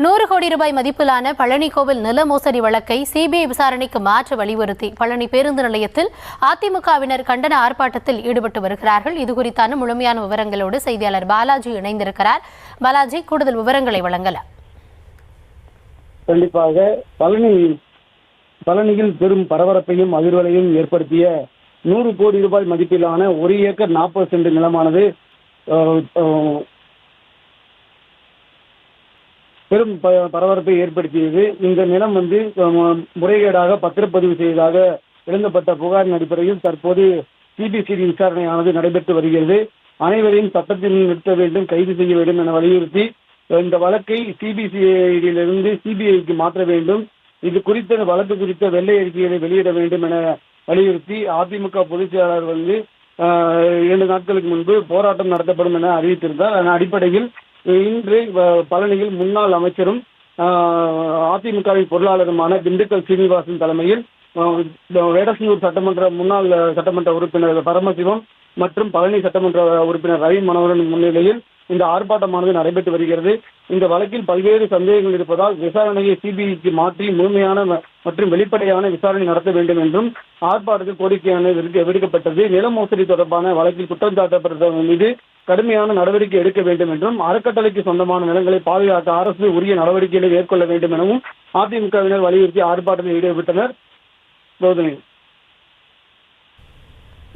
100 கோடி ரூபாய் மதிப்பிலான பழனி கோவில் நில மோசடி வழக்கை சிபிஐ விசாரணைக்கு மாற்ற வலியுறுத்தி பழனி பேருந்து நிலையத்தில் அதிமுகவினர் கண்டன ஆர்ப்பாட்டத்தில் ஈடுபட்டு வருகிறார்கள். இதுகுறித்தான முழுமையான விவரங்களோடு செய்தியாளர் பாலாஜி இணைந்திருக்கிறார். பாலாஜி, கூடுதல் விவரங்களை வழங்கலாம். கண்டிப்பாக பழனியில் பெரும் பரபரப்பையும் அதிர்வலையும் ஏற்படுத்திய 100 கோடி ரூபாய் மதிப்பிலான 1 ஏக்கர் 40 சென்ட் நிலமானது பெரும் பரபரப்பை ஏற்படுத்தியது. இந்த நிலம் முறைகேடாக பத்திரப்பதிவு செய்ததாக எழுதப்பட்ட புகாரின் அடிப்படையில் தற்போது சிபிசிஐடி விசாரணையானது நடைபெற்று வருகிறது. அனைவரையும் சட்டத்தில் நிறுத்த வேண்டும், கைது செய்ய வேண்டும் என வலியுறுத்தி இந்த வழக்கை சிபிசிஐடியிலிருந்து சிபிஐக்கு மாற்ற வேண்டும். இது குறித்த வழக்கு குறித்த வெள்ளை அறிக்கைகளை வெளியிட வேண்டும் என வலியுறுத்தி அதிமுக பொதுச் செயலாளர் 2 நாட்களுக்கு முன்பு போராட்டம் நடத்தப்படும் என அறிவித்திருந்தார். அதன் அடிப்படையில் இன்று பழனியில் முன்னாள் அமைச்சரும் அதிமுகவின் பொருளாளருமான திண்டுக்கல் சீனிவாசன் தலைமையில் வேடசந்தூர் முன்னாள் சட்டமன்ற உறுப்பினர் பரமசிவம் மற்றும் பழனி சட்டமன்ற உறுப்பினர் ரவி மனோகரன் முன்னிலையில் இந்த ஆர்ப்பாட்டமானது நடைபெற்று வருகிறது. இந்த வழக்கில் பல்வேறு சந்தேகங்கள் இருப்பதால் விசாரணையை சிபிஐக்கு மாற்றி முழுமையான மற்றும் வெளிப்படையான விசாரணை நடத்த வேண்டும் என்றும் ஆர்ப்பாட்டத்தில் கோரிக்கையானது விடுக்கப்பட்டது. நில மோசடி தொடர்பான வழக்கில் குற்றம் சாட்டப்பட்டவர்கள் மீது கடுமையான நடவடிக்கை எடுக்க வேண்டும் என்றும் அறக்கட்டளைக்கு சொந்தமான நிலங்களை பாதுகாக்க அரசு உரிய நடவடிக்கைகளை மேற்கொள்ள வேண்டும் எனவும் அதிமுகவினர் வலியுறுத்தி ஆர்ப்பாட்டத்தில் ஈடுபட்டனர்.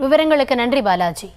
விவரங்களுக்கு நன்றி பாலாஜி.